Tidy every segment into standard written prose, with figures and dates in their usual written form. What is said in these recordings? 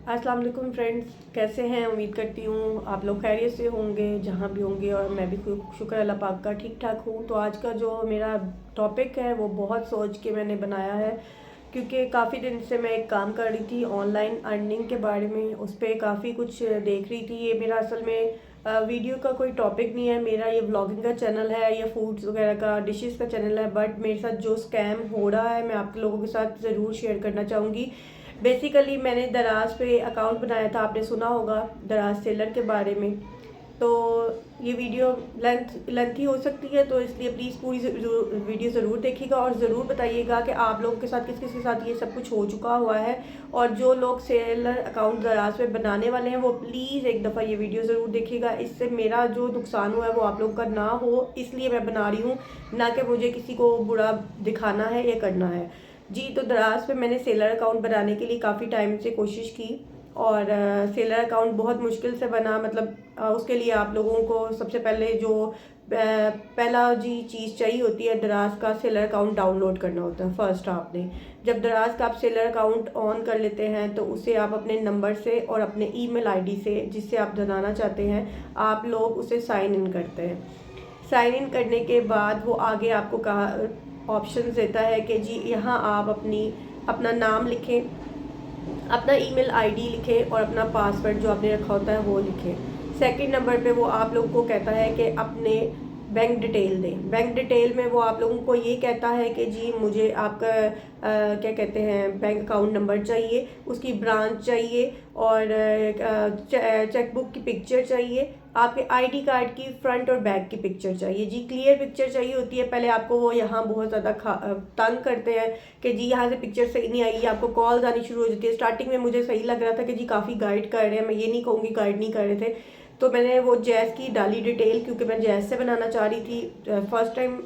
अस्सलाम वालेकुम फ्रेंड्स, कैसे हैं? उम्मीद करती हूँ आप लोग खैरियत से होंगे जहाँ भी होंगे, और मैं भी शुक्र अल्लाह पाक का ठीक ठाक हूँ। तो आज का जो मेरा टॉपिक है वो बहुत सोच के मैंने बनाया है, क्योंकि काफ़ी दिन से मैं एक काम कर रही थी ऑनलाइन अर्निंग के बारे में। उस पर काफ़ी कुछ देख रही थी। ये मेरा असल में वीडियो का कोई टॉपिक नहीं है, मेरा ये व्लॉगिंग का चैनल है या फूड्स वगैरह का, डिशेस का चैनल है। बट मेरे साथ जो स्कैम हो रहा है मैं आप लोगों के साथ ज़रूर शेयर करना चाहूँगी। बेसिकली मैंने दराज पे अकाउंट बनाया था, आपने सुना होगा दराज सेलर के बारे में। तो ये वीडियो लेंथी हो सकती है, तो इसलिए प्लीज़ पूरी वीडियो ज़रूर देखिएगा और ज़रूर बताइएगा कि आप लोगों के साथ किस किस के साथ ये सब कुछ हो चुका हुआ है। और जो लोग सेलर अकाउंट दराज पे बनाने वाले हैं वो प्लीज़ एक दफ़ा ये वीडियो ज़रूर देखिएगा। इससे मेरा जो नुकसान हुआ है वो आप लोगों का ना हो, इसलिए मैं बना रही हूँ, ना कि मुझे किसी को बुरा दिखाना है या करना है। जी, तो दराज पे मैंने सेलर अकाउंट बनाने के लिए काफ़ी टाइम से कोशिश की, और सेलर अकाउंट बहुत मुश्किल से बना। मतलब उसके लिए आप लोगों को सबसे पहले जो पहला जी चीज़ चाहिए होती है, दराज का सेलर अकाउंट डाउनलोड करना होता है। फर्स्ट आपने जब दराज का आप सेलर अकाउंट ऑन कर लेते हैं तो उसे आप अपने नंबर से और अपने ईमेल आईडी से, जिससे आप बनाना चाहते हैं, आप लोग उसे साइन इन करते हैं। साइन इन करने के बाद वो आगे आपको कहा ऑप्शन देता है कि जी यहाँ आप अपना नाम लिखें, अपना ईमेल आईडी लिखें और अपना पासवर्ड जो आपने रखा होता है वो लिखें। सेकंड नंबर पे वो आप लोगों को कहता है कि अपने बैंक डिटेल दें। बैंक डिटेल में वो आप लोगों को ये कहता है कि जी मुझे आपका क्या कहते हैं, बैंक अकाउंट नंबर चाहिए, उसकी ब्रांच चाहिए, और चेकबुक की पिक्चर चाहिए, आपके आईडी कार्ड की फ्रंट और बैक की पिक्चर चाहिए। जी क्लियर पिक्चर चाहिए होती है। पहले आपको वो यहाँ बहुत ज़्यादा तंग करते हैं कि जी यहाँ से पिक्चर सही नहीं आई, आपको कॉल्स आनी शुरू हो जाती है। स्टार्टिंग में मुझे सही लग रहा था कि जी काफ़ी गाइड कर रहे हैं, मैं ये नहीं कहूँगी गाइड नहीं कर रहे थे। तो मैंने वो जैज़ की डाली डिटेल, क्योंकि मैं जैज़ से बनाना चाह रही थी फर्स्ट टाइम।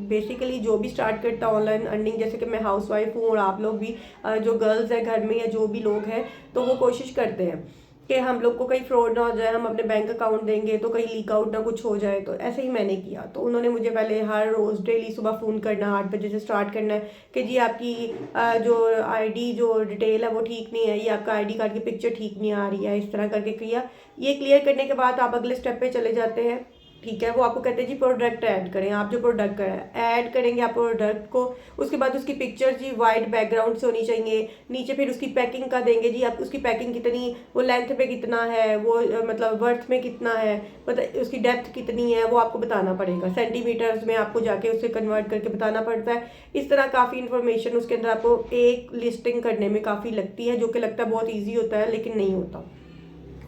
बेसिकली जो भी स्टार्ट करता ऑनलाइन अर्निंग, जैसे कि मैं हाउसवाइफ हूँ और आप लोग भी जो गर्ल्स हैं घर में या जो भी लोग हैं, तो वो कोशिश करते हैं कि हम लोग को कहीं फ्रॉड ना हो जाए। हम अपने बैंक अकाउंट देंगे तो कहीं लीक आउट ना कुछ हो जाए। तो ऐसे ही मैंने किया। तो उन्होंने मुझे पहले हर रोज़ डेली सुबह फ़ोन करना, 8 बजे से स्टार्ट करना है कि जी आपकी जो आईडी जो डिटेल है वो ठीक नहीं है, ये आपका आईडी कार्ड की पिक्चर ठीक नहीं आ रही है। इस तरह करके किया। ये क्लियर करने के बाद आप अगले स्टेप पे चले जाते हैं। ठीक है, वो आपको कहते हैं जी प्रोडक्ट ऐड करें। आप जो प्रोडक्ट ऐड करेंगे आप प्रोडक्ट को, उसके बाद उसकी पिक्चर जी वाइट बैकग्राउंड से होनी चाहिए। नीचे फिर उसकी पैकिंग का देंगे जी, आप उसकी पैकिंग कितनी, वो लेंथ पे कितना है, वो मतलब वर्थ में कितना है, मतलब उसकी डेप्थ कितनी है, वो आपको बताना पड़ेगा। सेंटीमीटर्स में आपको जाके उसे कन्वर्ट करके बताना पड़ता है। इस तरह काफ़ी इन्फॉर्मेशन उसके अंदर आपको एक लिस्टिंग करने में काफ़ी लगती है, जो कि लगता है बहुत ईजी होता है, लेकिन नहीं होता।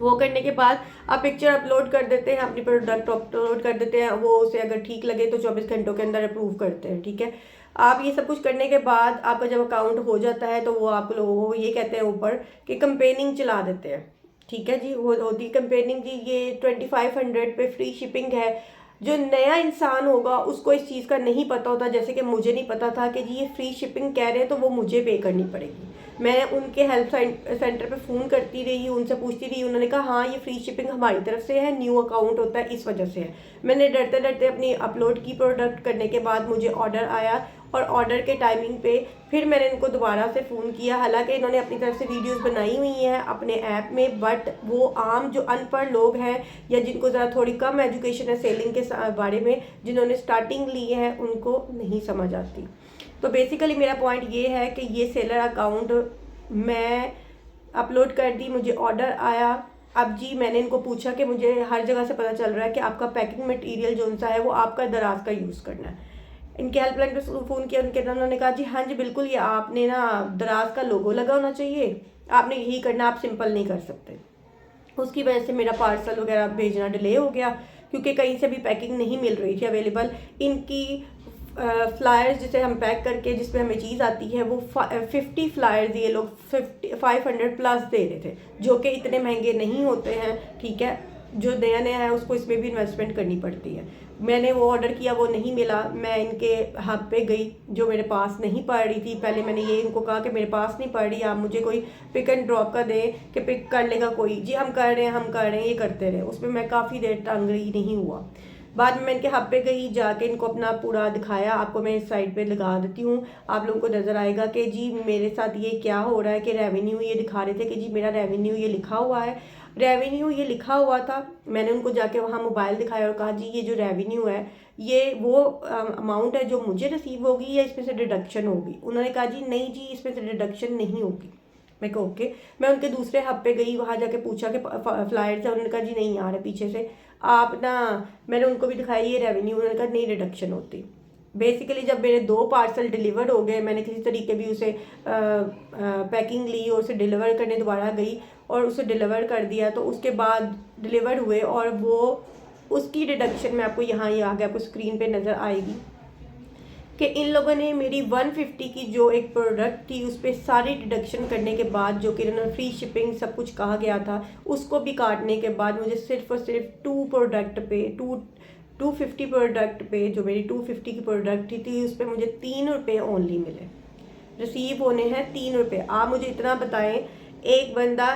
वो करने के बाद आप पिक्चर अपलोड कर देते हैं, अपनी प्रोडक्ट अपलोड कर देते हैं। वो उसे अगर ठीक लगे तो 24 घंटों के अंदर अप्रूव करते हैं। ठीक है, आप ये सब कुछ करने के बाद आपका जब अकाउंट हो जाता है तो वो आप लोगों को ये कहते हैं ऊपर कि कंपेनिंग चला देते हैं। ठीक है जी, वो होती है कंपेनिंग जी। ये 2500 पे फ्री शिपिंग है। जो नया इंसान होगा उसको इस चीज़ का नहीं पता होता, जैसे कि मुझे नहीं पता था कि जी ये फ्री शिपिंग कह रहे हैं तो वो मुझे पे करनी पड़ेगी। मैं उनके हेल्प सेंटर पे फ़ोन करती रही, उनसे पूछती रही। उन्होंने कहा हाँ ये फ्री शिपिंग हमारी तरफ से है, न्यू अकाउंट होता है इस वजह से है। मैंने डरते डरते अपनी अपलोड की प्रोडक्ट करने के बाद मुझे ऑर्डर आया, और ऑर्डर के टाइमिंग पे फिर मैंने इनको दोबारा से फ़ोन किया। हालांकि इन्होंने अपनी तरफ से वीडियोस बनाई हुई हैं अपने ऐप में, बट वो आम जो अनपढ़ लोग हैं या जिनको ज़रा थोड़ी कम एजुकेशन है सेलिंग के बारे में, जिन्होंने स्टार्टिंग ली है, उनको नहीं समझ आती। तो बेसिकली मेरा पॉइंट ये है कि ये सेलर अकाउंट मैं अपलोड कर दी, मुझे ऑर्डर आया। अब जी मैंने इनको पूछा कि मुझे हर जगह से पता चल रहा है कि आपका पैकिंग मटेरियल जो सा है वो आपका दराज का यूज़ करना है। इनके हेल्पलाइन पे फ़ोन किया, उन्होंने कहा जी हाँ जी बिल्कुल, ये आपने ना दराज का लोगो लगा होना चाहिए, आपने यही करना, आप सिंपल नहीं कर सकते। उसकी वजह से मेरा पार्सल वगैरह भेजना डिले हो गया, क्योंकि कहीं से भी पैकिंग नहीं मिल रही थी अवेलेबल। इनकी फ्लायर्स जिसे हम पैक करके जिस पे हमें चीज़ आती है, वो 50 फ्लायर्स ये लोग 500 प्लस दे रहे थे, जो कि इतने महंगे नहीं होते हैं। ठीक है, जो नया नया है उसको इसमें भी इन्वेस्टमेंट करनी पड़ती है। मैंने वो ऑर्डर किया, वो नहीं मिला। मैं इनके हब पे गई जो मेरे पास नहीं पड़ रही थी। पहले मैंने ये इनको कहा कि मेरे पास नहीं पड़ रही, आप मुझे कोई पिक एंड ड्रॉप का दें कि पिक कर लेगा कोई। जी हम कर रहे हैं, हम कर रहे हैं, ये करते रहे। उसमें मैं काफ़ी देर तंग रही, नहीं हुआ। बाद में मैं इनके हब पे गई, जाके इनको अपना पूरा दिखाया। आपको मैं इस साइड पे लगा देती हूँ, आप लोगों को नज़र आएगा कि जी मेरे साथ ये क्या हो रहा है। कि रेवेन्यू ये दिखा रहे थे कि जी मेरा रेवेन्यू ये लिखा हुआ है, रेवेन्यू ये लिखा हुआ था। मैंने उनको जाके वहाँ मोबाइल दिखाया और कहा जी ये जो रेवेन्यू है ये वो अमाउंट है जो मुझे रिसीव होगी या इसमें से डिडक्शन होगी। उन्होंने कहा जी नहीं जी इसमें से डिडक्शन नहीं होगी। मैं कहा ओके। मैं उनके दूसरे हब पे गई, वहाँ जाके पूछा कि फ्लाइट्स है। उन्होंने कहा जी नहीं आ रहे पीछे से आप ना। मैंने उनको भी दिखाया ये रेवेन्यू, उन्होंने कहा नहीं डिडक्शन होती। बेसिकली जब मेरे 2 पार्सल डिलीवर्ड हो गए, मैंने किसी तरीके भी उसे पैकिंग ली और उसे डिलीवर करने दोबारा गई और उसे डिलीवर कर दिया। तो उसके बाद डिलीवर हुए और वो उसकी डिडक्शन मैं आपको यहाँ ये आगे आपको स्क्रीन पे नज़र आएगी कि इन लोगों ने मेरी 150 की जो एक प्रोडक्ट थी उस पर सारी डिडक्शन करने के बाद, जो कि इन्होंने फ्री शिपिंग सब कुछ कहा गया था, उसको भी काटने के बाद मुझे सिर्फ और सिर्फ 2 प्रोडक्ट पे 250 प्रोडक्ट पे, जो मेरी 250 की प्रोडक्ट थी उस पर मुझे 3 रुपये ओनली मिले। रिसीव होने हैं 3 रुपये। आप मुझे इतना बताएं, एक बंदा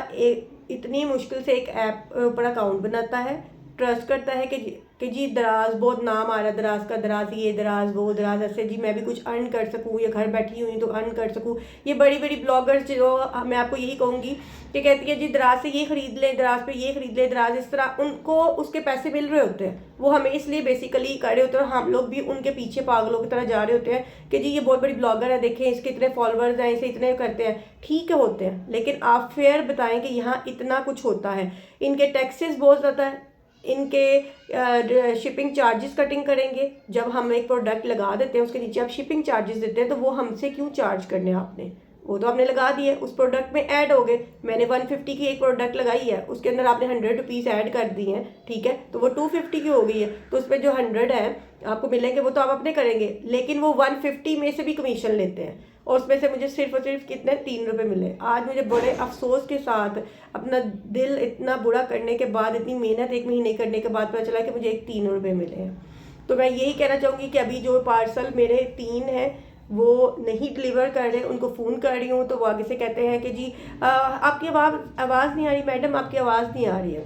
इतनी मुश्किल से एक ऐप पर अकाउंट बनाता है, ट्रस्ट करता है कि जी दराज बहुत नाम आ रहा है, दराज का दराज, ये दराज वो दराज, ऐसे जी मैं भी कुछ अर्न कर सकूँ या घर बैठी हुई तो अर्न कर सकूँ। ये बड़ी बड़ी ब्लॉगर्स जो मैं आपको यही कहूँगी कि कहती है जी दराज से ये खरीद ले, दराज पे ये खरीद ले, दराज इस तरह, उनको उसके पैसे मिल रहे होते हैं, वो हमें इसलिए बेसिकली कर रहे होते हैं और हम लोग भी उनके पीछे पागलों की तरह जा रहे होते हैं कि जी ये बहुत बड़ी ब्लॉगर है, देखें इसके इतने फॉलोअर्स हैं, इसे इतने करते हैं। ठीक है होते हैं, लेकिन आप फेयर बताएं कि यहाँ इतना कुछ होता है। इनके टैक्सेस बहुत ज़्यादा है, इनके शिपिंग चार्जेस कटिंग करेंगे। जब हम एक प्रोडक्ट लगा देते हैं उसके नीचे आप शिपिंग चार्जेस देते हैं, तो वो हमसे क्यों चार्ज करने आपने, वो तो आपने लगा दिए, उस प्रोडक्ट में ऐड हो गए। मैंने 150 की एक प्रोडक्ट लगाई है, उसके अंदर आपने 100 रुपीज़ ऐड कर दिए हैं, ठीक है, तो वो 250 की हो गई है। तो उस पर जो 100 है आपको मिलेंगे वो तो आप अपने करेंगे, लेकिन वो 150 में से भी कमीशन लेते हैं और उसमें से मुझे सिर्फ और सिर्फ कितने 3 रुपये मिले। आज मुझे बड़े अफसोस के साथ अपना दिल इतना बुरा करने के बाद, इतनी मेहनत 1 महीने करने के बाद पता चला कि मुझे एक 3 रुपये मिले हैं। तो मैं यही कहना चाहूँगी कि अभी जो पार्सल मेरे 3 हैं वो नहीं डिलीवर कर रहे, उनको फ़ोन कर रही हूँ तो वो आगे से कहते हैं कि जी आपकी आवाज़ नहीं आ रही मैडम, आपकी आवाज़ नहीं आ रही है,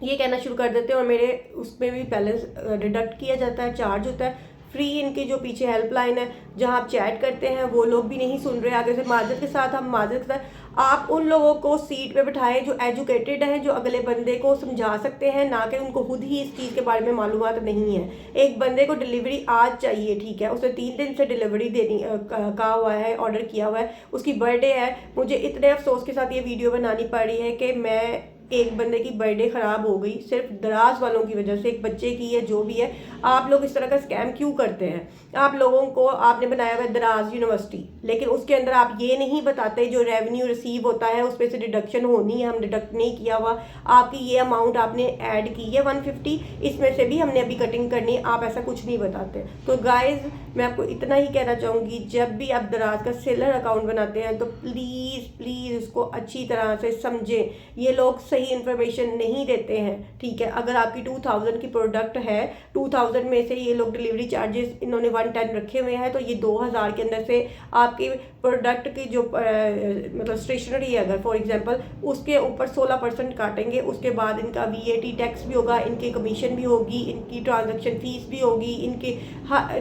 ये कहना शुरू कर देते हैं। और मेरे उसमें भी बैलेंस डिडक्ट किया जाता है, चार्ज होता है। फ्री इनकी जो पीछे हेल्पलाइन है जहाँ आप चैट करते हैं वो लोग भी नहीं सुन रहे आगे से। माजरत के साथ हम माजरत के साथ आप उन लोगों को सीट पे बिठाएं जो एजुकेटेड हैं, जो अगले बंदे को समझा सकते हैं, ना कि उनको खुद ही इस चीज़ के बारे में मालूमात नहीं है। एक बंदे को डिलीवरी आज चाहिए, ठीक है, उसने 3 दिन से डिलीवरी देनी कहा हुआ है, ऑर्डर किया हुआ है, उसकी बर्थडे है। मुझे इतने अफसोस के साथ ये वीडियो बनानी पड़ी है कि मैं एक बंदे की बर्थडे ख़राब हो गई सिर्फ दराज वालों की वजह से, एक बच्चे की है, जो भी है। आप लोग इस तरह का स्कैम क्यों करते हैं? आप लोगों को आपने बनाया हुआ है दराज यूनिवर्सिटी, लेकिन उसके अंदर आप ये नहीं बताते जो रेवेन्यू रिसीव होता है उस पर से डिडक्शन होनी है, हम डिडक्ट नहीं किया हुआ। आपकी ये अमाउंट आपने ऐड की है 150, इसमें से भी हमने अभी कटिंग करनी है, आप ऐसा कुछ नहीं बताते। तो गाइज मैं आपको इतना ही कहना चाहूँगी, जब भी आप दराज का सेलर अकाउंट बनाते हैं तो प्लीज़ प्लीज़ उसको अच्छी तरह से समझें। ये लोग सही इन्फॉर्मेशन नहीं देते हैं, ठीक है। अगर आपकी 2000 की प्रोडक्ट है, 2000 में से ये लोग डिलीवरी चार्जेस इन्होंने 110 रखे हुए हैं, तो ये 2000 के अंदर से आपकी प्रोडक्ट की जो मतलब स्टेशनरी है अगर फॉर एग्जांपल, उसके ऊपर 16% काटेंगे। उसके बाद इनका VAT टैक्स भी होगा, इनकी कमीशन भी होगी, इनकी ट्रांजैक्शन फ़ीस भी होगी, इनके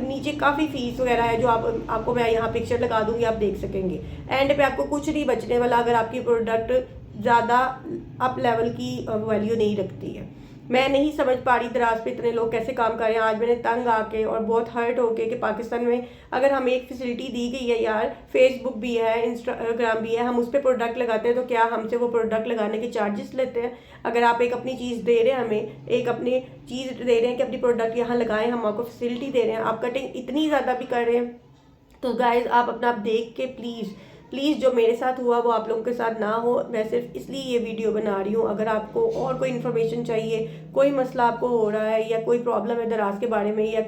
नीचे काफ़ी फ़ीस वगैरह है जो आपको मैं यहाँ पिक्चर लगा दूँगी, आप देख सकेंगे। एंड पे आपको कुछ नहीं बचने वाला अगर आपकी प्रोडक्ट ज़्यादा अप लेवल की वैल्यू नहीं रखती है। मैं नहीं समझ पा रही दराज पे इतने लोग कैसे काम कर रहे हैं। आज मैंने तंग आके और बहुत हर्ट होके कि पाकिस्तान में अगर हमें एक फैसिलिटी दी गई है यार, फेसबुक भी है, इंस्टाग्राम भी है, हम उस पर प्रोडक्ट लगाते हैं तो क्या हमसे वो प्रोडक्ट लगाने के चार्जेस लेते हैं? अगर आप एक अपनी चीज़ दे रहे हैं, हमें एक अपनी चीज़ दे रहे हैं कि अपनी प्रोडक्ट यहाँ लगाएं, हम आपको फैसिलिटी दे रहे हैं, आप कटिंग इतनी ज़्यादा भी कर रहे हैं, तो गाइज आप अपना आप देख के प्लीज़ प्लीज़ जो मेरे साथ हुआ वो आप लोगों के साथ ना हो। मैं सिर्फ इसलिए ये वीडियो बना रही हूँ। अगर आपको और कोई इन्फॉर्मेशन चाहिए, कोई मसला आपको हो रहा है या कोई प्रॉब्लम है दराज के बारे में या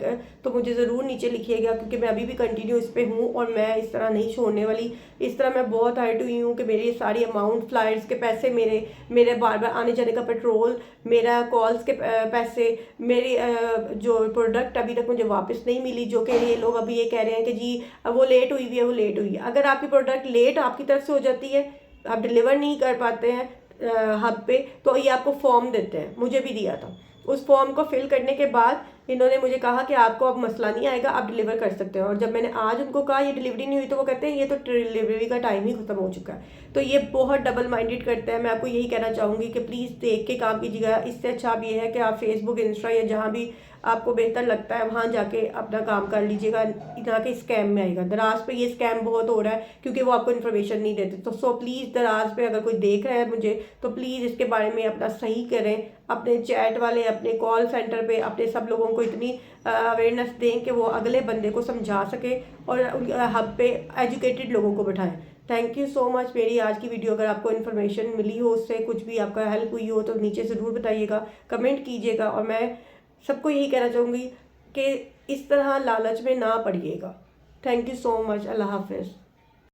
तो मुझे ज़रूर नीचे लिखिएगा, क्योंकि मैं अभी भी कंटिन्यू इस पर हूँ और मैं इस तरह नहीं छोड़ने वाली। इस तरह मैं बहुत हर्ट हुई हूँ कि मेरी सारी अमाउंट, फ्लाइट्स के पैसे, मेरे बार बार आने जाने का पेट्रोल, मेरा कॉल्स के पैसे, मेरी जो प्रोडक्ट अभी तक मुझे वापस नहीं मिली, जो कि ये लोग अभी ये कह रहे हैं कि जी वो लेट हुई हुई है, वो लेट हुई है। अगर आपकी प्रोडक्ट लेट आपकी तरफ से हो जाती है, आप डिलीवर नहीं कर पाते हैं हब पे, तो ये आपको फॉर्म देते हैं, मुझे भी दिया था। उस फॉर्म को फिल करने के बाद इन्होंने मुझे कहा कि आपको अब मसला नहीं आएगा, आप डिलीवर कर सकते हो। और जब मैंने आज उनको कहा ये डिलीवरी नहीं हुई, तो वो कहते हैं ये तो डिलीवरी का टाइम ही खत्म हो चुका है। तो ये बहुत डबल माइंडेड करते हैं। मैं आपको यही कहना चाहूँगी कि प्लीज़ देख के काम कीजिएगा। इससे अच्छा अब ये है कि आप फेसबुक, इंस्टा या जहाँ भी आपको बेहतर लगता है वहाँ जाके अपना काम कर लीजिएगा, ना कि स्कैम में आएगा। दराज पे ये स्कैम बहुत हो रहा है क्योंकि वो आपको इन्फॉर्मेशन नहीं देते। तो सो प्लीज़ दराज पे अगर कोई देख रहा है मुझे, तो प्लीज़ इसके बारे में अपना सही करें। अपने चैट वाले, अपने कॉल सेंटर पे अपने सब लोगों को इतनी अवेयरनेस दें कि वो अगले बंदे को समझा सके और हब पे एजुकेटेड लोगों को बैठाएं। Thank you so much. मेरी आज की वीडियो अगर आपको इन्फॉर्मेशन मिली हो, उससे कुछ भी आपका हेल्प हुई हो, तो नीचे ज़रूर बताइएगा, कमेंट कीजिएगा। और मैं सबको यही कहना चाहूँगी कि इस तरह लालच में ना पड़िएगा। Thank you so much. अल्लाह हाफ़िज़।